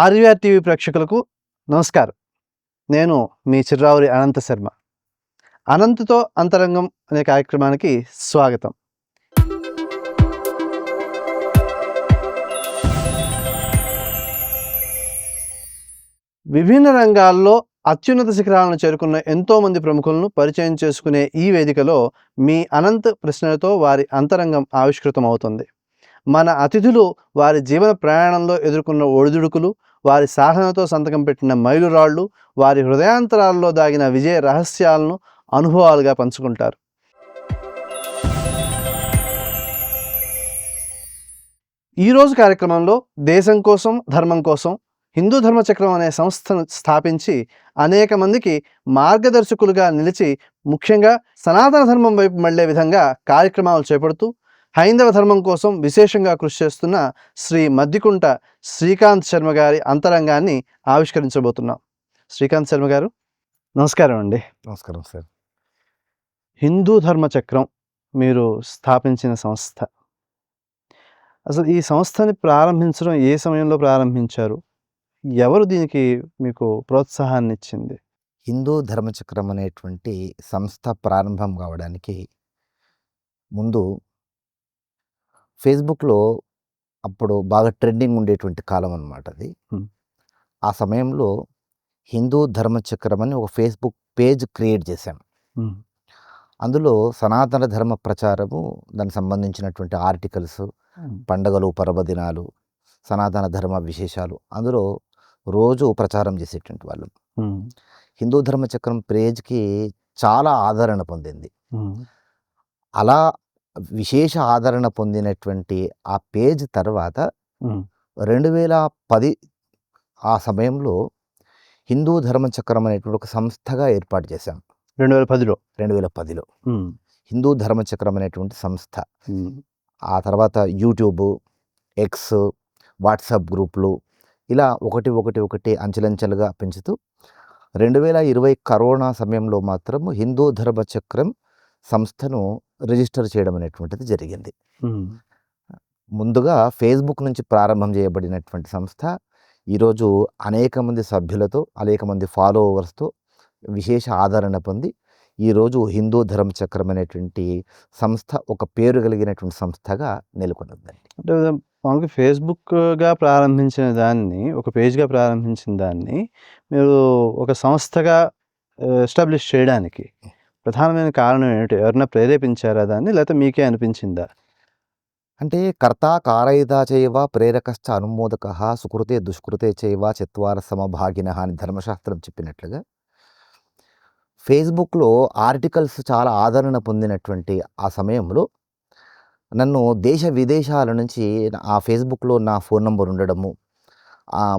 RVR TV ప్రేక్షకులకు నమస్కారం. నేను మీ చిర్రావురి అనంత శర్మ. అనంతతో అంతరంగం అనే కార్యక్రమానికి స్వాగతం. విభిన్న రంగాల్లో అత్యున్నత శిఖరాలను చేరుకున్న ఎంతోమంది ప్రముఖులను పరిచయం చేసుకునే ఈ వేదికలో మీ అనంత్ ప్రశ్నలతో వారి అంతరంగం ఆవిష్కృతం అవుతుంది. మన అతిథులు వారి జీవన ప్రయాణంలో ఎదుర్కొన్న ఒడిదుడుకులు, వారి సాధనతో సంతకం పెట్టిన మైలురాళ్ళు, వారి హృదయాంతరాల్లో దాగిన విజయ రహస్యాలను అనుభవాలుగా పంచుకుంటారు. ఈరోజు కార్యక్రమంలో దేశం కోసం, ధర్మం కోసం హిందూ ధర్మచక్రం అనే సంస్థను స్థాపించి అనేక మందికి మార్గదర్శకులుగా నిలిచి, ముఖ్యంగా సనాతన ధర్మం వైపు మళ్లే విధంగా కార్యక్రమాలు చేపడుతూ హైందవ ధర్మం కోసం విశేషంగా కృషి చేస్తున్న శ్రీ మద్దికుంట శ్రీకాంత్ శర్మ గారి అంతరంగాన్ని ఆవిష్కరించబోతున్నాం. శ్రీకాంత్ శర్మ గారు, నమస్కారం అండి. నమస్కారం సార్. హిందూ ధర్మచక్రం మీరు స్థాపించిన సంస్థ. అసలు ఈ సంస్థని ప్రారంభించడం ఏ సమయంలో ప్రారంభించారు? ఎవరు దీనికి మీకు ప్రోత్సాహాన్ని ఇచ్చింది? హిందూ ధర్మచక్రం అనేటువంటి సంస్థ ప్రారంభం కావడానికి ముందు ఫేస్బుక్లో అప్పుడు బాగా ట్రెండింగ్ ఉండేటువంటి కాలం అన్నమాట అది. ఆ సమయంలో హిందూ ధర్మచక్రం అని ఒక ఫేస్బుక్ పేజ్ క్రియేట్ చేశాం. అందులో సనాతన ధర్మ ప్రచారము, దానికి సంబంధించినటువంటి ఆర్టికల్స్, పండగలు, పర్వదినాలు, సనాతన ధర్మ విశేషాలు అందులో రోజు ప్రచారం చేసేటువంటి వాళ్ళం. హిందూ ధర్మచక్రం పేజ్కి చాలా ఆదరణ పొందింది. అలా విశేష ఆదరణ పొందినటువంటి ఆ పేజ్ తర్వాత 2010 ఆ సమయంలో హిందూ ధర్మచక్రం అనేటువంటి ఒక సంస్థగా ఏర్పాటు చేశాం. 2010లో హిందూ ధర్మచక్రం అనేటువంటి సంస్థ. ఆ తర్వాత యూట్యూబ్, ఎక్స్, వాట్సాప్ గ్రూపులు ఇలా ఒకటి అంచెలంచెలుగా పెంచుతూ 2020 కరోనా సమయంలో మాత్రం హిందూ ధర్మచక్రం సంస్థను రిజిస్టర్ చేయడం అనేటువంటిది జరిగింది. ముందుగా ఫేస్బుక్ నుంచి ప్రారంభం చేయబడినటువంటి సంస్థ ఈరోజు అనేక మంది సభ్యులతో, అనేక మంది ఫాలోవర్స్తో విశేష ఆదరణ పొంది ఈరోజు హిందూ ధర్మచక్రం అనేటువంటి సంస్థ ఒక పేరు కలిగినటువంటి సంస్థగా నెలకొన్నదండి. అంటే మామూలుగా ఫేస్బుక్గా ప్రారంభించిన దాన్ని, ఒక పేజ్గా ప్రారంభించిన దాన్ని మీరు ఒక సంస్థగా ఎస్టాబ్లిష్ చేయడానికి ప్రధానమైన కారణం ఏమిటి? ఎవరైనా ప్రేరేపించారా దాన్ని, లేకపోతే మీకే అనిపించిందా? అంటే కర్త కారయితా చేయవ ప్రేరకశ్చ అనుమోదక సుకృతే దుష్కృతే చేయవ చత్వార సమభాగిన అని ధర్మశాస్త్రం చెప్పినట్లుగా ఫేస్బుక్లో ఆర్టికల్స్ చాలా ఆదరణ పొందినటువంటి ఆ సమయంలో నన్ను దేశ విదేశాల నుంచి ఆ ఫేస్బుక్లో నా ఫోన్ నెంబర్ ఉండడము,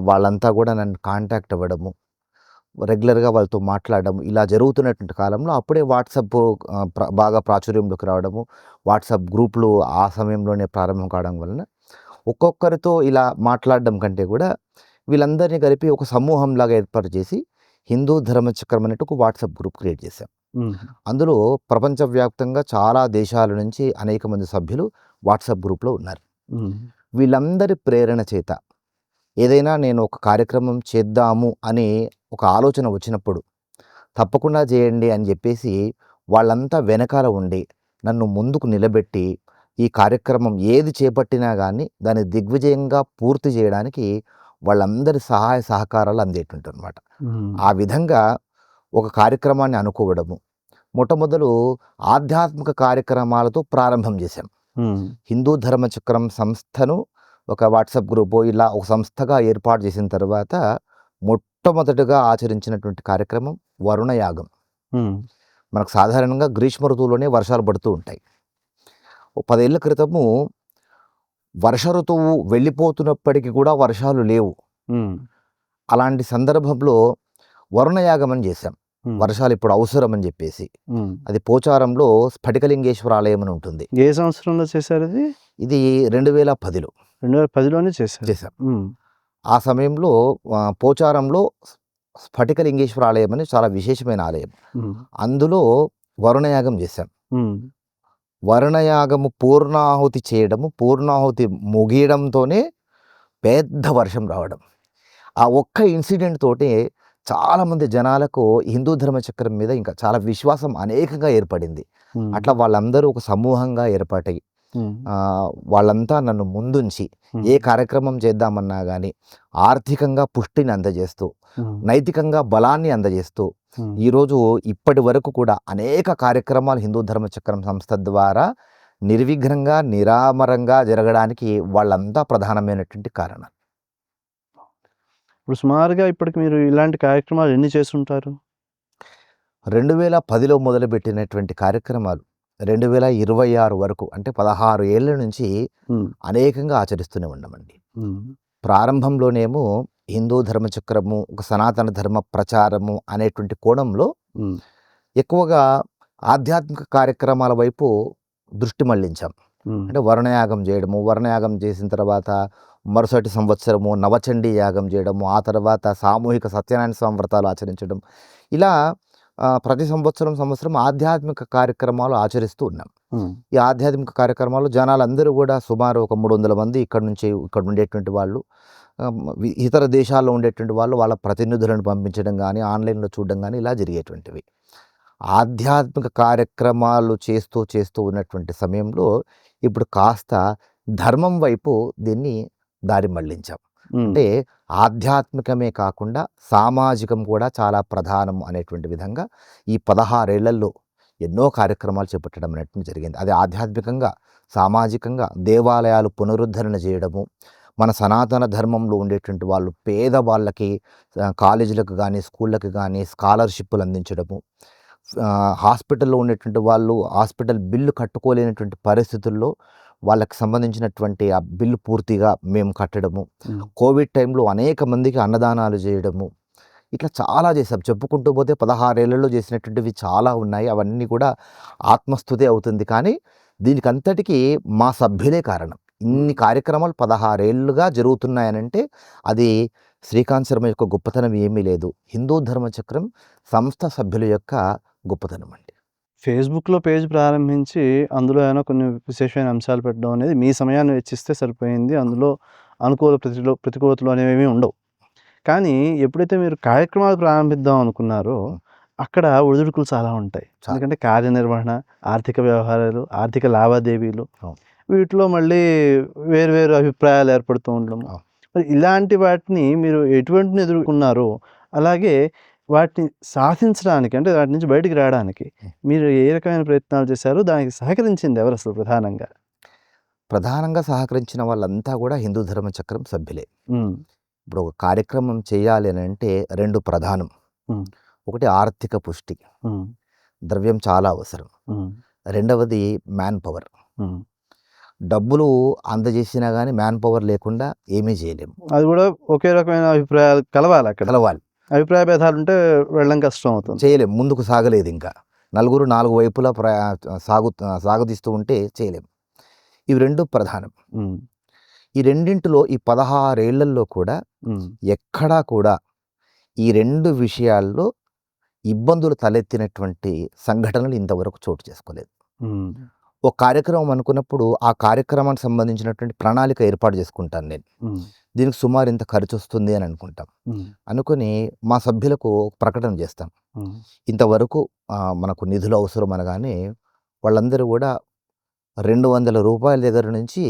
వాళ్ళంతా కూడా నన్ను కాంటాక్ట్ అవ్వడము, రెగ్యులర్గా వాళ్ళతో మాట్లాడడం ఇలా జరుగుతున్నటువంటి కాలంలో అప్పుడే వాట్సాప్ బాగా ప్రాచుర్యంలోకి రావడము, వాట్సాప్ గ్రూపులు ఆ సమయంలోనే ప్రారంభం కావడం వలన ఒక్కొక్కరితో ఇలా మాట్లాడడం కంటే కూడా వీళ్ళందరినీ కలిపి ఒక సమూహంలాగా ఏర్పాటు చేసి హిందూ ధర్మచక్రం అనేటు ఒక వాట్సాప్ గ్రూప్ క్రియేట్ చేశాం. అందులో ప్రపంచవ్యాప్తంగా చాలా దేశాల నుంచి అనేక మంది సభ్యులు వాట్సాప్ గ్రూప్లో ఉన్నారు. వీళ్ళందరి ప్రేరణ చేత ఏదైనా నేను ఒక కార్యక్రమం చేద్దాము అని ఒక ఆలోచన వచ్చినప్పుడు తప్పకుండా చేయండి అని చెప్పేసి వాళ్ళంతా వెనకాల ఉండి నన్ను ముందుకు నిలబెట్టి ఈ కార్యక్రమం ఏది చేపట్టినా కానీ దాన్ని దిగ్విజయంగా పూర్తి చేయడానికి వాళ్ళందరి సహాయ సహకారాలు అందేటుంటారు అన్నమాట. ఆ విధంగా ఒక కార్యక్రమాన్ని అనుకోవడము, మొట్టమొదలు ఆధ్యాత్మిక కార్యక్రమాలతో ప్రారంభం చేశాం. హిందూ ధర్మచక్రం సంస్థను ఒక వాట్సాప్ గ్రూపు ఇలా ఒక సంస్థగా ఏర్పాటు చేసిన తర్వాత మొట్టమొదటిగా ఆచరించినటువంటి కార్యక్రమం వరుణయాగం. మనకు సాధారణంగా గ్రీష్మ ఋతువులోనే వర్షాలు పడుతూ ఉంటాయి. 10 ఏళ్ల క్రితము వర్ష ఋతువు వెళ్ళిపోతున్నప్పటికీ కూడా వర్షాలు లేవు. అలాంటి సందర్భంలో వరుణయాగం అని చేశాం. వర్షాలు ఇప్పుడు అవసరం అని చెప్పేసి. అది పోచారంలో స్ఫటికలింగేశ్వర ఆలయం అని ఉంటుంది. ఏ సంవత్సరంలో చేశారు ఇది? ఇది 2010లో. 2010లోనే చేశాం. ఆ సమయంలో పోచారంలో స్ఫటికలింగేశ్వర ఆలయం అని చాలా విశేషమైన ఆలయం. అందులో వరుణయాగం చేశాం. వరుణయాగము పూర్ణాహుతి చేయడము, పూర్ణాహుతి ముగియడంతోనే పెద్ద వర్షం రావడం. ఆ ఒక్క ఇన్సిడెంట్ తోటే చాలామంది జనాలకు హిందూ ధర్మ చక్రం మీద ఇంకా చాలా విశ్వాసం అనేకంగా ఏర్పడింది. హ్మ్. అట్లా వాళ్ళందరూ ఒక సమూహంగా ఏర్పాటై హ్మ్. వాళ్ళంతా నన్ను ముందుంచి హ్మ్. ఏ కార్యక్రమం చేద్దామన్నా గానీ ఆర్థికంగా పుష్టిని అందజేస్తూ, హ్మ్. నైతికంగా బలాన్ని అందజేస్తూ, హ్మ్. ఈరోజు ఇప్పటి వరకు కూడా అనేక కార్యక్రమాలు హిందూ ధర్మ చక్రం సంస్థ ద్వారా నిర్విఘ్నంగా, నిరామరంగా జరగడానికి వాళ్ళంతా ప్రధానమైనటువంటి కారణం. ఇప్పుడు సుమారుగా ఇప్పటికి మీరు ఇలాంటి కార్యక్రమాలు ఎన్ని చేసుంటారు? 2010లో మొదలుపెట్టినటువంటి కార్యక్రమాలు 2026 వరకు అంటే 16 ఏళ్ల నుంచి హ్మ్. అనేకంగా ఆచరిస్తూనే ఉన్నామండి. హ్మ్. ప్రారంభంలోనేమో హిందూ ధర్మచక్రము, ఒక సనాతన ధర్మ ప్రచారము అనేటువంటి కోణంలో హ్మ్. ఎక్కువగా ఆధ్యాత్మిక కార్యక్రమాల వైపు దృష్టి మళ్లించాం. హ్మ్. అంటే వర్ణయాగం చేయడము, వర్ణయాగం చేసిన తర్వాత మరుసటి సంవత్సరము నవచండీ యాగం చేయడము, ఆ తర్వాత సామూహిక సత్యనారాయణ స్వామి వ్రతాలు ఆచరించడం. ఇలా ప్రతి సంవత్సరం ఆధ్యాత్మిక కార్యక్రమాలు ఆచరిస్తూ ఉన్నాం. హ్మ్. ఈ ఆధ్యాత్మిక కార్యక్రమాలు జనాలందరూ కూడా సుమారు ఒక 300 మంది ఇక్కడ ఉండేటువంటి వాళ్ళు, ఇతర దేశాల్లో ఉండేటువంటి వాళ్ళు వాళ్ళ ప్రతినిధులను పంపించడం గానీ, ఆన్‌లైన్‌లో చూడడం గానీ ఇలా జరిగేటువంటివి. ఆధ్యాత్మిక కార్యక్రమాలు చేస్తూ ఉన్నటువంటి సమయంలో ఇప్పుడు కాస్త ధర్మం వైపు దీన్ని దారి మళ్లించాం. హ్మ్. అంటే ఆధ్యాత్మికమే కాకుండా సామాజికం కూడా చాలా ప్రధానం అనేటువంటి విధంగా ఈ 16 ఏళ్లలో ఎన్నో కార్యక్రమాలు చేపట్టడం అనేటువంటి జరిగింది. అది ఆధ్యాత్మికంగా, సామాజికంగా దేవాలయాలు పునరుద్ధరణ చేయడము, మన సనాతన ధర్మంలో ఉండేటువంటి వాళ్ళు పేదవాళ్ళకి కాలేజీలకు గానీ, స్కూళ్ళకి గానీ స్కాలర్‌షిప్పులు అందించడము, హాస్పిటల్‌లో ఉండేటువంటి వాళ్ళు హాస్పిటల్ బిల్లు కట్టుకోలేనటువంటి పరిస్థితుల్లో వాళ్ళకి సంబంధించినటువంటి ఆ బిల్లు పూర్తిగా మేము కట్టడము, హ్మ్. కోవిడ్ టైంలో అనేక మందికి అన్నదానాలు చేయడము, ఇట్లా చాలా చేసాం. చెప్పుకుంటూ పోతే 16 ఏళ్లలో చేసినటువంటివి చాలా ఉన్నాయి. అవన్నీ కూడా ఆత్మస్తుతే అవుతుంది. కానీ దీనికంతటికీ మా సభ్యులే కారణం. ఇన్ని కార్యక్రమాలు 16 ఏళ్లుగా జరుగుతున్నాయనంటే అది శ్రీకాంత్ శర్మ యొక్క గొప్పతనం ఏమీ లేదు. హిందూ ధర్మ చక్రం సంస్థ సభ్యుల యొక్క గొప్పతనం అండి. ఫేస్‌బుక్‌లో పేజ్ ప్రారంభించి అందులో ఏమైనా కొన్ని విశేషమైన అంశాలు పెట్టడం అనేది మీ సమయాన్ని వెచ్చిస్తే సరిపోయింది. అందులో అనుకూల ప్రతికూలతలు అనేవేమీ ఉండవు. కానీ ఎప్పుడైతే మీరు కార్యక్రమాలు ప్రారంభిద్దాం అనుకున్నారో, అక్కడ ఒడిదుడుకులు చాలా ఉంటాయి. ఎందుకంటే కార్యనిర్వహణ, ఆర్థిక వ్యవహారాలు, ఆర్థిక లావాదేవీలు అవును. వీటిలో మళ్ళీ వేరు వేరు అభిప్రాయాలు ఏర్పడుతూ ఉండడము. అవును. మరి ఇలాంటి వాటిని మీరు ఎటువంటిని ఎదుర్కొన్నారో, అలాగే వాటిని సాధించడానికి అంటే వాటి నుంచి బయటికి రావడానికి మీరు ఏ రకమైన ప్రయత్నాలు చేశారు? దానికి సహకరించింది ఎవరసలు ప్రధానంగా? ప్రధానంగా సహకరించిన వాళ్ళంతా కూడా హిందూ ధర్మ చక్రం సభ్యులే. హ్మ్. ఇప్పుడు ఒక కార్యక్రమం చేయాలి అనంటే 2 ప్రధానం. హ్మ్. ఒకటి ఆర్థిక పుష్టి. హ్మ్. ద్రవ్యం చాలా అవసరం. హ్మ్. రెండవది మ్యాన్ పవర్. హ్మ్. డబ్బులు అందజేసినా గానీ మ్యాన్ పవర్ లేకుండా ఏమీ చేయలేము. అది కూడా ఒకే రకమైన అభిప్రాయాలు కలవాలక్కడ. కలవాలి. అభిప్రాయ భేదాలుంటే వెళ్ళడం కష్టం అవుతుంది. చేయలేం. ముందుకు సాగలేదింకా. నలుగురు 4 వైపులా సాగదీస్తూ ఉంటే చేయలేం. ఇవి 2 ప్రధానం. హ్మ్. ఈ రెండింటిలో ఈ 16 ఏళ్లలో కూడా హ్మ్. ఎక్కడా కూడా ఈ 2 విషయాల్లో ఇబ్బందులు తలెత్తినటువంటి సంఘటనలు ఇంతవరకు చోటు చేసుకోలేదు. హ్మ్. ఒక కార్యక్రమం అనుకున్నప్పుడు ఆ కార్యక్రమానికి సంబంధించినటువంటి ప్రణాళిక ఏర్పాటు చేసుకుంటాను నేను. హ్మ్. దీనికి సుమారు ఇంత ఖర్చొస్తుంది అని అనుకుంటాం. హ్మ్. అనుకుని మా సభ్యులకు ప్రకటన చేస్తాం. హ్మ్. ఇంతవరకు మనకు నిధులు అవసరం అనగానే వాళ్ళందరూ కూడా రూ. 200 దగ్గర నుంచి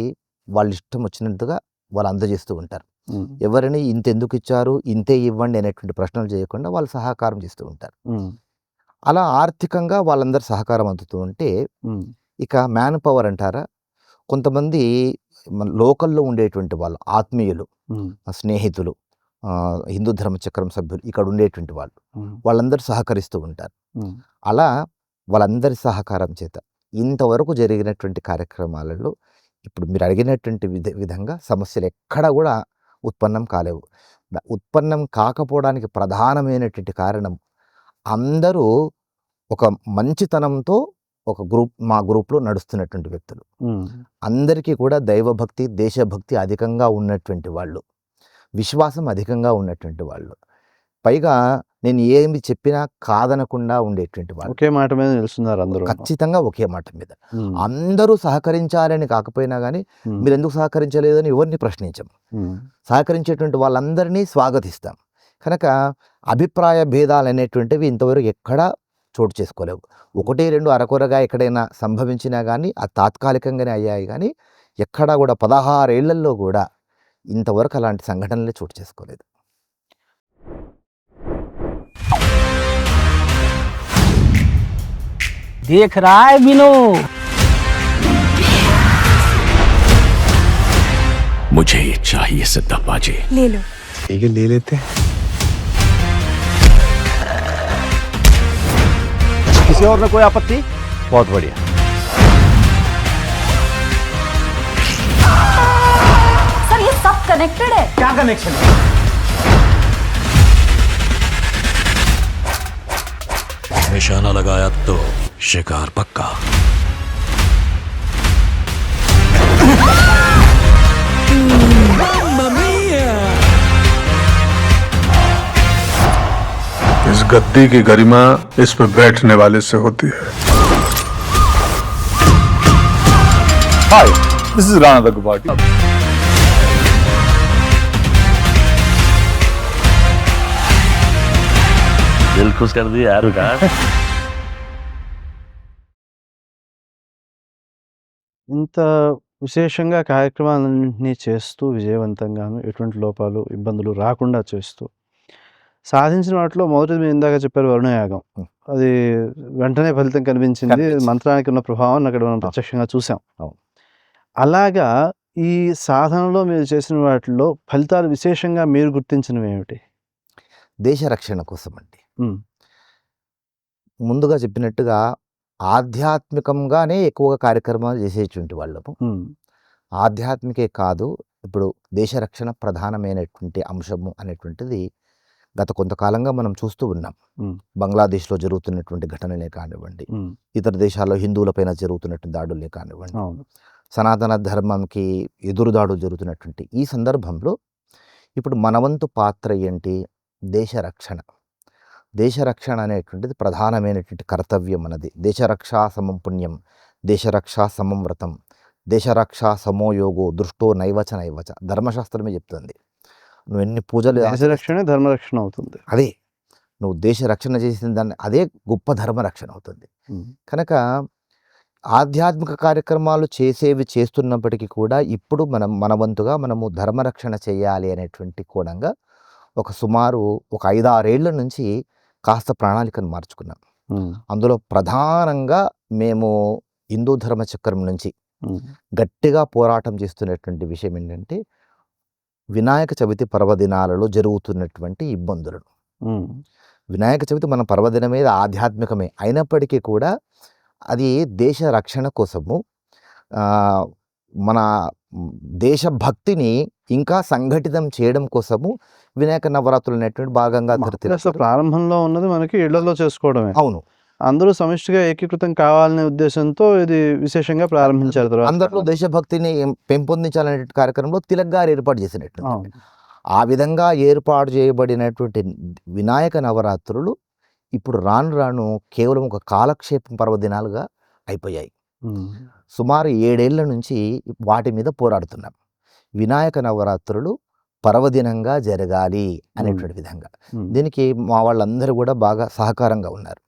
వాళ్ళిష్టం వచ్చినట్టుగా వాళ్ళు అందజేస్తూ ఉంటారు. హ్మ్. ఎవరిని ఇంతెందుకిచ్చారు, ఇంతే ఇవ్వండి అనేటువంటి ప్రశ్నలు చేయకుండా వాళ్ళు సహకారం చేస్తూ ఉంటారు. హ్మ్. అలా ఆర్థికంగా వాళ్ళందరూ సహకారం అందుతూ ఉంటే, హ్మ్. ఇక మ్యాన్ పవర్ అంటారా? కొంతమంది మన లోకల్‌లో ఉండేటువంటి వాళ్ళు ఆత్మీయులు, హ్మ్. స్నేహితులు, హిందూ ధర్మ చక్రం సభ్యులు ఇక్కడ ఉండేటువంటి వాళ్ళు. హ్మ్. వాళ్ళందరూ సహకరిస్తూ ఉంటారు. హ్మ్. అలా వాళ్ళందరి సహకారం చేత ఇంతవరకు జరిగినటువంటి కార్యక్రమాలలో ఇప్పుడు మీరు అడిగినటువంటి విధంగా సమస్యలు ఎక్కడా కూడా ఉత్పన్నం కాలేవు. ఉత్పన్నం కాకపోవడానికి ప్రధానమైనటువంటి కారణం అందరూ ఒక మంచితనంతో మా గ్రూప్‌లో నడుస్తున్నటువంటి వ్యక్తులు. హ్మ్. అందరికీ కూడా దైవభక్తి, దేశభక్తి అధికంగా ఉన్నటువంటి వాళ్ళు. విశ్వాసం అధికంగా ఉన్నటువంటి వాళ్ళు. పైగా నేను ఏమి చెప్పినా కాదనకుండా ఉండేటువంటి వాళ్ళు. ఒకే మాట మీద నిలుస్తున్నారు అందరూ. ఖచ్చితంగా ఒకే మాట మీద. ఉమ్, అందరూ సహకరించాలని కాకపోయినా కానీ ఉమ్, మీరు ఎందుకు సహకరించలేదని ఎవరిని ప్రశ్నించం. ఉమ్, సహకరించేటువంటి వాళ్ళందరినీ స్వాగతిస్తాం. కనుక అభిప్రాయ భేదాలు అనేటువంటివి ఇంతవరకు ఎక్కడా చోటు చేసుకోలేవు. 1, 2 అరకొరగా ఎక్కడైనా సంభవించినా కానీ అది తాత్కాలికంగానే అయ్యాయి. కానీ ఎక్కడా కూడా 16 ఏళ్లలో కూడా ఇంతవరకు అలాంటి సంఘటనలే చోటు చేసుకోలేదు. देख रहा है विनो? मुझे ये चाहिए सिद्धप्पा जी। ले लो। ठीक है, ले लेते हैं। किसी और ने कोई आपत्ति? बहुत बढ़िया। सर ये सब कनेक्टेड है। क्या कनेक्शन है? निशाना लगाया तो शिकार पक्का। इस गद्दी की गरिमा इस पे बैठने वाले से होती है। Hi, this is Rana Daggubati. दिल खुश कर दिया यार का। ఇంత విశేషంగా కార్యక్రమాలన్నింటినీ చేస్తూ విజయవంతంగాను ఎటువంటి లోపాలు ఇబ్బందులు రాకుండా చేస్తూ సాధించిన వాటిలో మొదటిది మీరు ఇందాక చెప్పారు వరుణయాగం. అది వెంటనే ఫలితం కనిపించింది. కనిపించింది. మంత్రానికి ఉన్న ప్రభావం అక్కడ మనం ప్రత్యక్షంగా చూసాం. అవును. అలాగా ఈ సాధనలో మీరు చేసిన వాటిలో ఫలితాలు విశేషంగా మీరు గుర్తించినవి ఏమిటి? దేశ రక్షణ కోసం అండి. ఉమ్, ముందుగా చెప్పినట్టుగా ఆధ్యాత్మికంగానే ఎక్కువగా కార్యక్రమాలు చేసేటువంటి వాళ్ళము. ఉమ్, ఆధ్యాత్మికే కాదు, ఇప్పుడు దేశ రక్షణ ప్రధానమైనటువంటి అంశము అనేటువంటిది గత కొంతకాలంగా మనం చూస్తూ ఉన్నాం. ఉమ్, బంగ్లాదేశ్లో జరుగుతున్నటువంటి ఘటనలే కానివ్వండి, ఉమ్, ఇతర దేశాల్లో హిందువులపైన జరుగుతున్నటువంటి దాడులే కానివ్వండి, అవును. సనాతన ధర్మంకి ఎదురుదాడులు జరుగుతున్నటువంటి ఈ సందర్భంలో ఇప్పుడు మన వంతు పాత్ర ఏంటి? దేశ రక్షణ. దేశ రక్షణ అనేటువంటిది ప్రధానమైనటువంటి కర్తవ్యం మనది. దేశరక్షా సమం పుణ్యం, దేశరక్షా సమం వ్రతం, దేశరక్షా సమో యోగో దృష్టో నైవచ నైవచ. ధర్మశాస్త్రమే చెప్తుంది. నువ్వు ఎన్ని పూజలు దేశ రక్షణే ధర్మరక్షణ అవుతుంది. అదే నువ్వు దేశ రక్షణ చేసిన దాన్ని అదే గొప్ప ధర్మరక్షణ అవుతుంది. ఉమ్, కనుక ఆధ్యాత్మిక కార్యక్రమాలు చేస్తున్నప్పటికీ కూడా ఇప్పుడు మన వంతుగా మనము ధర్మరక్షణ చేయాలి అనేటువంటి కోణంగా సుమారు 5-6 ఏళ్ల నుంచి కాస్త ప్రణాళికను మార్చుకున్నాం. ఉమ్, అందులో ప్రధానంగా మేము హిందూ ధర్మ చక్రం నుంచి ఉమ్, గట్టిగా పోరాటం చేస్తున్నటువంటి విషయం ఏంటంటే వినాయక చవితి పర్వదినాలలో జరుగుతున్నటువంటి ఇబ్బందులను. ఉమ్, వినాయక చవితి మన పర్వదినమే, ఆధ్యాత్మికమే అయినప్పటికీ కూడా అది దేశ రక్షణ కోసము, మన దేశభక్తిని ఇంకా సంఘటితం చేయడం కోసము వినాయక నవరాత్రులు అనేటువంటి భాగంగా అసలు ప్రారంభంలో ఉన్నది మనకి ఇళ్లలో చేసుకోవడమే. అవును, అందరూ సమిష్టిగా ఏకీకృతం కావాలనే ఉద్దేశంతో ఇది విశేషంగా ప్రారంభించారు. తర్వాత అందరిలో దేశభక్తిని పెంపొందించాలనే కార్యక్రమంలో తిలక్ గారు ఏర్పాటు చేసినట్టు. అవును. ఆ విధంగా ఏర్పాటు చేయబడినటువంటి వినాయక నవరాత్రులు ఇప్పుడు రాను రాను కేవలం ఒక కాలక్షేపం పర్వదినాలుగా అయిపోయాయి. ఉమ్, సుమారు 7 ఏళ్ల నుంచి వాటి మీద పోరాడుతున్నాం. వినాయక నవరాత్రులు పర్వదినంగా జరగాలి అనేటువంటి విధంగా. ఉమ్, దీనికి మా వాళ్ళందరూ కూడా బాగా సహకారంగా ఉన్నారు.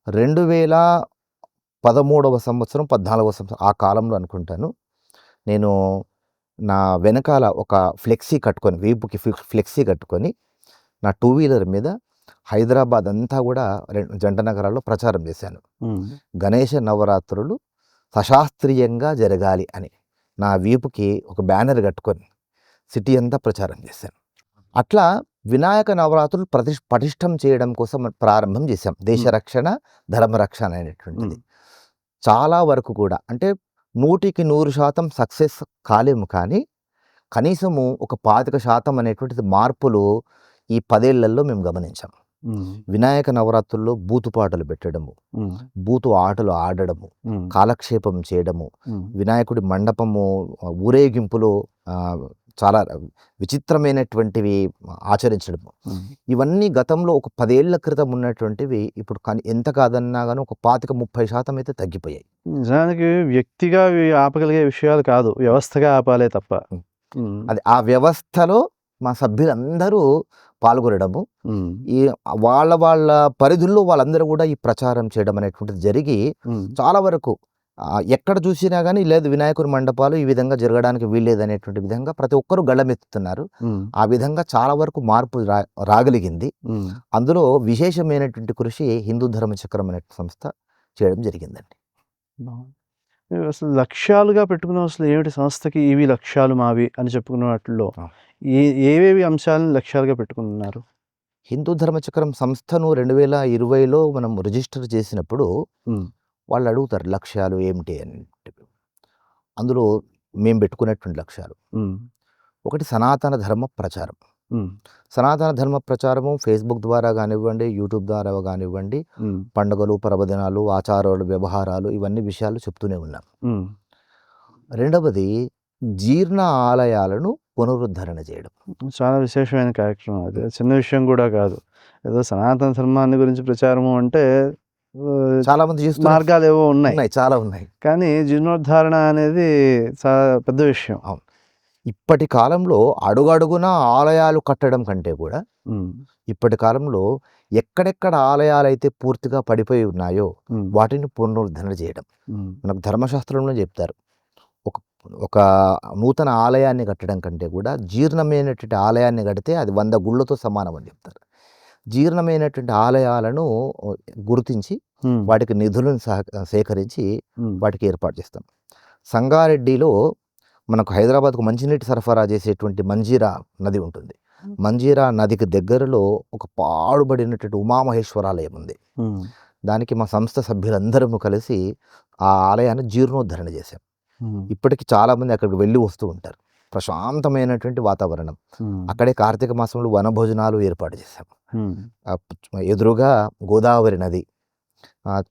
2013వ సంవత్సరం 14వ సంవత్సరం ఆ కాలంలో అనుకుంటాను, నేను నా వెనకాల ఒక ఫ్లెక్సీ కట్టుకొని, వీపుకి ఫ్లెక్సీ కట్టుకొని నా 2 వీలర్ మీద హైదరాబాద్ అంతా కూడా జంట నగరాల్లో ప్రచారం చేశాను. ఉమ్, గణేష నవరాత్రులు సశాస్త్రీయంగా జరగాలి అని నా వీపుకి ఒక బ్యానర్ కట్టుకొని సిటీ అంతా ప్రచారం చేశాను. అట్లా వినాయక నవరాత్రులు పటిష్టం చేయడం కోసం ప్రారంభం చేశాం. దేశ రక్షణ, ధర్మరక్షణ అనేటువంటిది చాలా వరకు కూడా, అంటే 100% సక్సెస్ కాలేము, కానీ కనీసము ఒక 25% అనేటువంటిది మార్పులు ఈ 10 ఏళ్లలో మేము గమనించాం. ఉమ్, వినాయక నవరాత్రుల్లో బూతు పాటలు పెట్టడము, ఉమ్, బూతు ఆటలు ఆడడము, ఉమ్, కాలక్షేపం చేయడము, ఉమ్, వినాయకుడి మండపము ఊరేగింపులో చాలా విచిత్రమైనటువంటివి ఆచరించడం. ఇవన్నీ గతంలో ఒక 10 ఏళ్ల క్రితం ఉన్నటువంటివి ఇప్పుడు కానీ ఎంత కాదన్నా కానీ ఒక 25-30% అయితే తగ్గిపోయాయి. నిజానికి వ్యక్తిగా ఇవి ఆపగలిగే విషయాలు కాదు, వ్యవస్థగా ఆపాలే తప్ప. అది ఆ వ్యవస్థలో మా సభ్యులందరూ పాల్గొనడము, ఈ వాళ్ళ పరిధుల్లో వాళ్ళందరూ కూడా ఈ ప్రచారం చేయడం అనేటువంటిది జరిగి చాలా వరకు ఎక్కడ చూసినా కానీ లేదు వినాయకుని మండపాలు ఈ విధంగా జరగడానికి వీల్లేదనేటువంటి విధంగా ప్రతి ఒక్కరూ గళమెత్తుతున్నారు. ఆ విధంగా చాలా వరకు మార్పు రాగలిగింది. అందులో విశేషమైనటువంటి కృషి హిందూ ధర్మచక్రం అనే సంస్థ చేయడం జరిగిందండి. అసలు లక్ష్యాలుగా పెట్టుకున్న అసలు ఏమిటి సంస్థకి, ఇవి లక్ష్యాలు మావి అని చెప్పుకున్న వాటిల్లో ఏవేవి అంశాలను లక్ష్యాలుగా పెట్టుకున్నారు? హిందూ ధర్మచక్రం సంస్థను 2020లో మనం రిజిస్టర్ చేసినప్పుడు వాళ్ళు అడుగుతారు లక్ష్యాలు ఏమిటి అని. అందులో మేము పెట్టుకున్నటువంటి లక్ష్యాలు ఒకటి సనాతన ధర్మ ప్రచారం. సనాతన ధర్మ ప్రచారము ఫేస్బుక్ ద్వారా కానివ్వండి, యూట్యూబ్ ద్వారా కానివ్వండి, పండుగలు, పర్వదినాలు, ఆచారాలు, వ్యవహారాలు ఇవన్నీ విషయాలు చెప్తూనే ఉన్నాం. రెండవది జీర్ణ ఆలయాలను పునరుద్ధరణ చేయడం. చాలా విశేషమైన కార్యక్రమం. అది చిన్న విషయం కూడా కాదు. ఏదో సనాతన ధర్మాన్ని గురించి ప్రచారము అంటే చాలా మంది మార్గాలు ఏవో ఉన్నాయి, చాలా ఉన్నాయి, కానీ జీర్ణోద్ధారణ అనేది చాలా పెద్ద విషయం. అవును. ఇప్పటి కాలంలో అడుగడుగున ఆలయాలు కట్టడం కంటే కూడా ఇప్పటి కాలంలో ఎక్కడెక్కడ ఆలయాలు అయితే పూర్తిగా పడిపోయి ఉన్నాయో వాటిని పునరుద్ధరణ చేయడం. మనకు ధర్మశాస్త్రంలో చెప్తారు, ఒక నూతన ఆలయాన్ని కట్టడం కంటే కూడా జీర్ణమైనటువంటి ఆలయాన్ని కడితే అది 100 గుళ్ళతో సమానం అని చెప్తారు. జీర్ణమైనటువంటి ఆలయాలను గుర్తించి వాటికి నిధులను సేకరించి వాటికి ఏర్పాటు చేస్తాం. సంగారెడ్డిలో మనకు హైదరాబాద్కు మంచినీటి సరఫరా చేసేటువంటి మంజీరా నది ఉంటుంది. మంజీరా నదికి దగ్గరలో ఒక పాడుబడినటువంటి ఉమామహేశ్వరాలయం ఉంది. దానికి మా సంస్థ సభ్యులందరము కలిసి ఆ ఆలయాన్ని జీర్ణోద్ధరణ చేశాం. ఇప్పటికి చాలామంది అక్కడికి వెళ్ళి వస్తూ ఉంటారు. ప్రశాంతమైనటువంటి వాతావరణం. అక్కడే కార్తీక మాసంలో వనభోజనాలు ఏర్పాటు చేశాం. ఎదురుగా గోదావరి నది,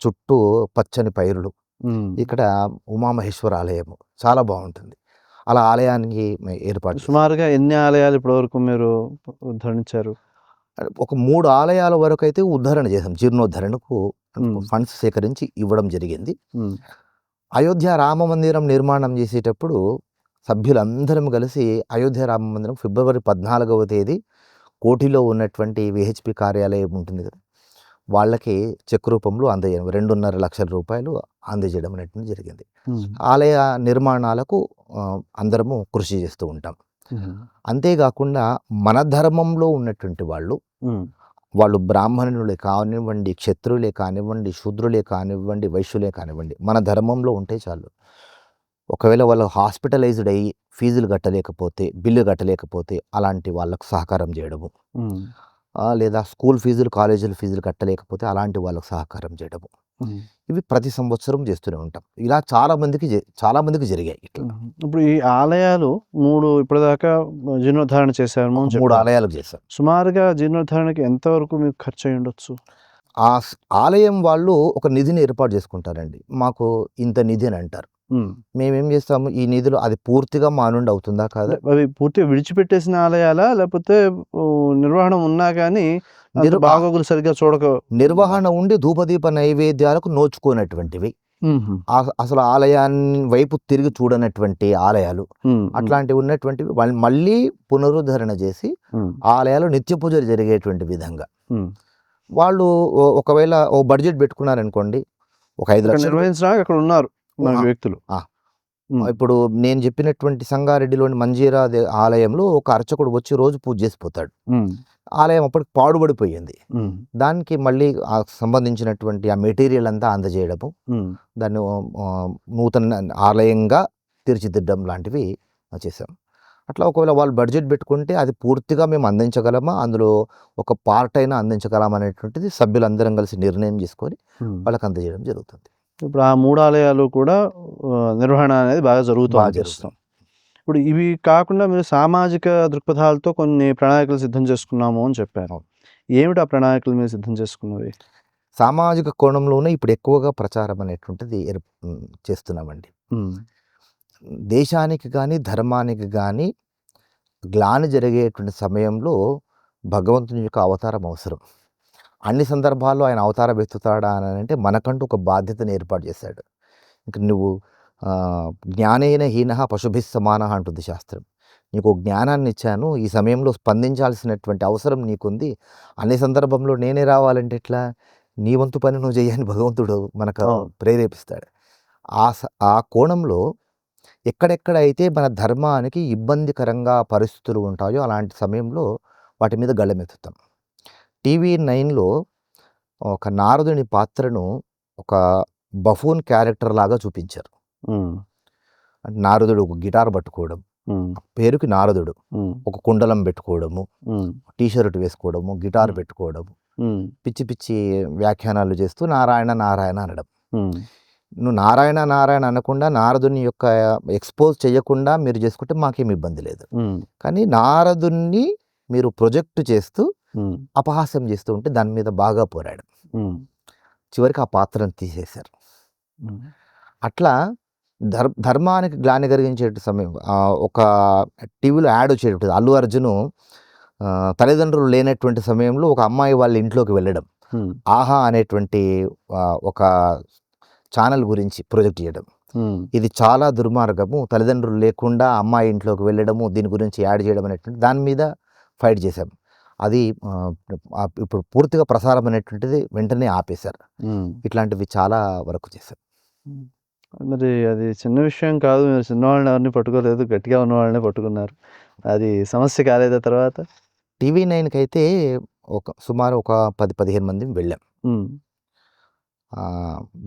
చుట్టూ పచ్చని పైరులు, ఇక్కడ ఉమామహేశ్వర ఆలయము చాలా బాగుంటుంది. అలా ఆలయానికి ఏర్పాటు. సుమారుగా ఎన్ని ఆలయాలు ఇప్పటివరకు మీరు ఉద్ధరించారు? ఒక 3 ఆలయాల వరకు అయితే ఉద్ధరణ చేశాం. జీర్ణోద్ధరణకు ఫండ్స్ సేకరించి ఇవ్వడం జరిగింది. అయోధ్య రామ మందిరం నిర్మాణం చేసేటప్పుడు సభ్యులందరం కలిసి అయోధ్య రామ మందిరం ఫిబ్రవరి 14వ తేదీ కోటిలో ఉన్నటువంటి విహెచ్పి కార్యాలయం ఉంటుంది కదా, వాళ్ళకి చెక్ రూపంలో అందజేయడం 2.5 లక్షల రూపాయలు అందజేయడం అనేటువంటి జరిగింది. ఆలయ నిర్మాణాలకు అందరము కృషి చేస్తూ ఉంటాం. అంతేకాకుండా మన ధర్మంలో ఉన్నటువంటి వాళ్ళు బ్రాహ్మణులే కానివ్వండి, క్షత్రులే కానివ్వండి, శూద్రులే కానివ్వండి, వైశ్యులే కానివ్వండి, మన ధర్మంలో ఉంటే చాలు. ఒకవేళ వాళ్ళు హాస్పిటలైజ్డ్ అయ్యి ఫీజులు కట్టలేకపోతే, బిల్లు కట్టలేకపోతే అలాంటి వాళ్ళకు సహకారం చేయడము, లేదా స్కూల్ ఫీజులు, కాలేజీల ఫీజులు కట్టలేకపోతే అలాంటి వాళ్ళకు సహకారం చేయడము, ఇవి ప్రతి సంవత్సరం చేస్తూనే ఉంటాం. ఇలా చాలా మందికి జరిగాయి. ఇట్లా ఇప్పుడు ఈ ఆలయాలు 3 ఇప్పటిదాకా జీర్ణోద్ధరణ చేశారు. 3 ఆలయాలకు చేశారు. సుమారుగా జీర్ణోద్ధరణకి ఎంతవరకు మీకు ఖర్చు అయి ఉండొచ్చు? ఆ ఆలయం వాళ్ళు ఒక నిధిని ఏర్పాటు చేసుకుంటారండి. మాకు ఇంత నిధి అని అంటారు. మేమేం చేస్తాము, ఈ నిధులు అది పూర్తిగా మా నుండి అవుతుందా కాదా? అవి పూర్తిగా విడిచిపెట్టేసిన ఆలయాలా, లేకపోతే నిర్వహణ ఉన్నా కానీ బాగోగులు సరిగ్గా చూడక నిర్వహణ ఉండి ధూపదీప నైవేద్యాలకు నోచుకునేటువంటివి, అసలు ఆలయాన్ని వైపు తిరిగి చూడనటువంటి ఆలయాలు, అట్లాంటివి ఉన్నటువంటివి మళ్ళీ పునరుద్ధరణ చేసి ఆలయాలు నిత్య పూజలు జరిగేటువంటి విధంగా వాళ్ళు ఒకవేళ ఓ బడ్జెట్ పెట్టుకున్నారనుకోండి, ఒక 5 లక్షలు నిర్వహించడానికి అక్కడ ఉన్నారు వ్యక్తులు. ఇప్పుడు నేను చెప్పినటువంటి సంగారెడ్డిలోని మంజీరా ఆలయంలో ఒక అర్చకుడు వచ్చి రోజు పూజ చేసిపోతాడు. ఆలయం అప్పటికి పాడుబడిపోయింది. దానికి మళ్ళీ సంబంధించినటువంటి ఆ మెటీరియల్ అంతా అందజేయడము, దాన్ని నూతన ఆలయంగా తీర్చిదిద్దడం లాంటివి చేసాం. అట్లా ఒకవేళ వాళ్ళు బడ్జెట్ పెట్టుకుంటే అది పూర్తిగా మేము అందించగలమా, అందులో ఒక పార్ట్ అయినా అందించగలమా అనేటువంటిది సభ్యులందరం కలిసి నిర్ణయం చేసుకొని వాళ్ళకి అందజేయడం జరుగుతుంది. ఇప్పుడు ఆ 3 ఆలయాలు కూడా నిర్వహణ అనేది బాగా జరుగుతుంది. ఇప్పుడు ఇవి కాకుండా మీరు సామాజిక దృక్పథాలతో కొన్ని ప్రణాళికలు సిద్ధం చేసుకున్నాము అని చెప్పారు. ఏమిటి ఆ ప్రణాళికలు మీరు సిద్ధం చేసుకున్నవి? సామాజిక కోణంలోనే ఇప్పుడు ఎక్కువగా ప్రచారం అనేటువంటిది చేస్తున్నామండి. దేశానికి కానీ ధర్మానికి కానీ గ్లాని జరిగేటువంటి సమయంలో భగవంతుని యొక్క అవతారం అవసరం. అన్ని సందర్భాల్లో ఆయన అవతారం ఎత్తుతాడా అని అంటే మనకంటూ ఒక బాధ్యతను ఏర్పాటు చేశాడు. ఇంక నువ్వు జ్ఞానేన హీనః పశుభిః సమానః అంటుంది శాస్త్రం. నీకు జ్ఞానాన్ని ఇచ్చాను, ఈ సమయంలో స్పందించాల్సినటువంటి అవసరం నీకుంది, అన్ని సందర్భంలో నేనే రావాలంటే ఎట్లా, నీ వంతు పని నువ్వు చేయని భగవంతుడు మనకు ప్రేరేపిస్తాడు. ఆ కోణంలో ఎక్కడెక్కడైతే మన ధర్మానికి ఇబ్బందికరంగా పరిస్థితులు ఉంటాయో అలాంటి సమయంలో వాటి మీద గళమెత్తుతాం. TV9లో ఒక నారదుని పాత్రను ఒక బఫూన్ క్యారెక్టర్ లాగా చూపించారు. అంటే నారదుడు ఒక గిటార్ పట్టుకోవడం, పేరుకి నారదుడు, ఒక కుండలం పెట్టుకోవడము, టీషర్ట్ వేసుకోవడము, గిటార్ పెట్టుకోవడము, పిచ్చి పిచ్చి వ్యాఖ్యానాలు చేస్తూ నారాయణ నారాయణ అనడం. నువ్వు నారాయణ నారాయణ అనకుండా నారదుని యొక్క ఎక్స్పోజ్ చేయకుండా మీరు చేసుకుంటే మాకేం ఇబ్బంది లేదు. కానీ నారదుని మీరు ప్రొజెక్ట్ చేస్తూ అపహాస్యం చేస్తూ ఉంటే దాని మీద బాగా పోరాడు. చివరికి ఆ పాత్రను తీసేశారు. అట్లా ధర్మానికి గ్లాని కలిగించే సమయం ఒక టీవీలో యాడ్ వచ్చేటప్పుడు అల్లు అర్జును తల్లిదండ్రులు లేనటువంటి సమయంలో ఒక అమ్మాయి వాళ్ళ ఇంట్లోకి వెళ్ళడం, ఆహా అనేటువంటి ఒక ఛానల్ గురించి ప్రొజెక్ట్ చేయడం. ఇది చాలా దుర్మార్గము, తల్లిదండ్రులు లేకుండా అమ్మాయి ఇంట్లోకి వెళ్ళడము, దీని గురించి యాడ్ చేయడం అనేటువంటి దాని మీద ఫైట్ చేశాం. అది ఇప్పుడు పూర్తిగా ప్రసారం అనేటువంటిది వెంటనే ఆపేశారు. ఇట్లాంటివి చాలా వరకు చేశారు. మరి అది చిన్న విషయం కాదు, మీరు చిన్నవాళ్ళని ఎవరిని పట్టుకోలేదు, గట్టిగా ఉన్న వాళ్ళని పట్టుకున్నారు. అది సమస్య కాలేదా తర్వాత? TV9కి అయితే సుమారు ఒక 10-15 మంది వెళ్ళాం.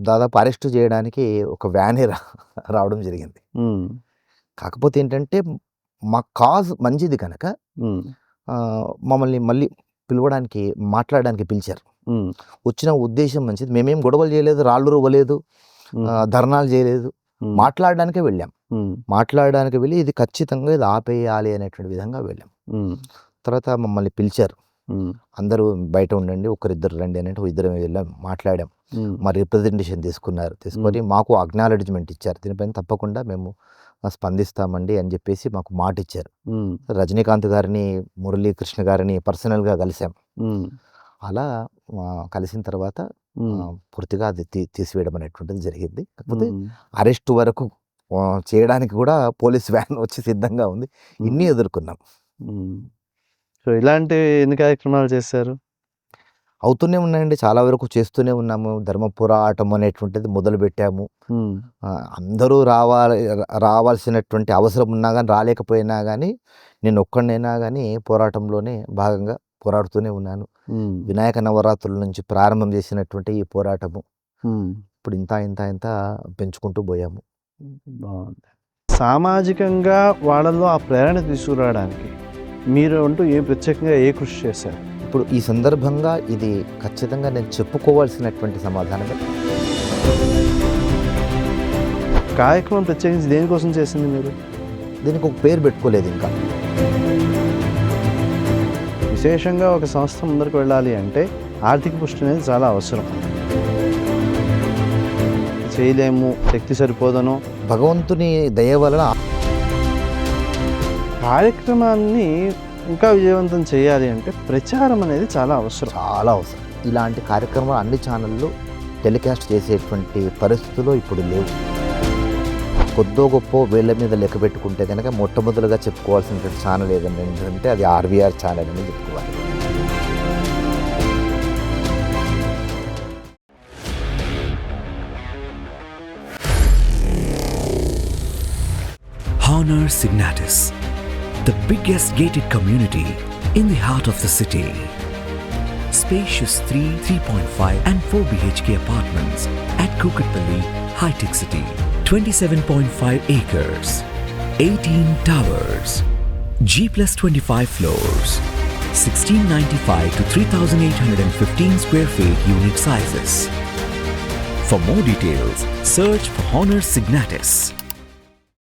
దాదాపు అరెస్ట్ చేయడానికి ఒక వ్యానే రావడం జరిగింది. కాకపోతే ఏంటంటే మా కాజ్ మంచిది కనుక మమ్మల్ని మళ్ళీ పిలవడానికి మాట్లాడడానికి పిలిచారు. వచ్చిన ఉద్దేశం మంచిది, మేమేం గొడవలు చేయలేదు, రాళ్ళు రువ్వలేదు, ధర్నాలు చేయలేదు, మాట్లాడడానికే వెళ్ళాం. మాట్లాడడానికి వెళ్ళి ఇది ఖచ్చితంగా ఇది ఆపేయాలి అనేటువంటి విధంగా వెళ్ళాం. తర్వాత మమ్మల్ని పిలిచారు, అందరూ బయట ఉండండి, ఒకరిద్దరు రండి అంటే ఇద్దరం వెళ్ళాం, మాట్లాడాం. మా రిప్రజెంటేషన్ తీసుకొని మాకు అక్నాలెడ్జ్మెంట్ ఇచ్చారు, దీనిపైన తప్పకుండా మేము స్పందిస్తామండి అని చెప్పేసి మాకు మాట ఇచ్చారు. రజనీకాంత్ గారిని, మురళీకృష్ణ గారిని పర్సనల్గా కలిసాం. అలా కలిసిన తర్వాత పూర్తిగా అది తీసివేయడం అనేటువంటిది జరిగింది. కాకపోతే అరెస్ట్ వరకు చేయడానికి కూడా పోలీస్ వ్యాన్ వచ్చి సిద్ధంగా ఉంది. ఇన్ని ఎదుర్కొన్నాం. సో ఇలాంటి ఎన్ని కార్యక్రమాలు చేశారు? అవుతూనే ఉన్నాయండి, చాలా వరకు చేస్తూనే ఉన్నాము. ధర్మ పోరాటం అనేటువంటిది మొదలు పెట్టాము. అందరూ రావాల్సినటువంటి అవసరం ఉన్నా కానీ రాలేకపోయినా కానీ నేను ఒక్కడినైనా కానీ పోరాటంలోనే భాగంగా పోరాడుతూనే ఉన్నాను. వినాయక నవరాత్రుల నుంచి ప్రారంభం చేసినటువంటి ఈ పోరాటము ఇప్పుడు ఇంత పెంచుకుంటూ పోయాము. బాగుంది. సామాజికంగా వాళ్ళలో ఆ ప్రేరణ తీసుకురావడానికి మీరు అంటూ ప్రత్యేకంగా ఏ కృషి చేశారు? ఇప్పుడు ఈ సందర్భంగా ఇది ఖచ్చితంగా నేను చెప్పుకోవాల్సినటువంటి సమాధానమే. కార్యక్రమం ప్రత్యేకించి దేనికోసం చేసింది మీరు? దీనికి ఒక పేరు పెట్టుకోలేదు ఇంకా. విశేషంగా ఒక సంస్థ ముందరకు వెళ్ళాలి అంటే ఆర్థిక పుష్టి అనేది చాలా అవసరం. చేయలేము, శక్తి సరిపోదను, భగవంతుని దయ వలన కార్యక్రమాన్ని ఇంకా విజయవంతం చేయాలి అంటే ప్రచారం అనేది చాలా అవసరం. ఇలాంటి కార్యక్రమాలు అన్ని ఛానళ్ళు టెలికాస్ట్ చేసేటువంటి పరిస్థితుల్లో ఇప్పుడు లేవు. కొద్దో గొప్ప వేళ్ళ మీద లెక్క పెట్టుకుంటే కనుక మొట్టమొదటిగా చెప్పుకోవాల్సినటువంటి ఛానల్ ఏదంటే అది RVR ఛానల్ అని చెప్పుకోవాలి. Honor Signatus, the biggest gated community in the heart of the city. Spacious 3, 3.5 and 4 BHK apartments at Kukatpalli, High-Tech City. 27.5 acres, 18 towers, G+25 floors, 1695 to 3,815 square feet unit sizes. For more details, search for Honor Signatus.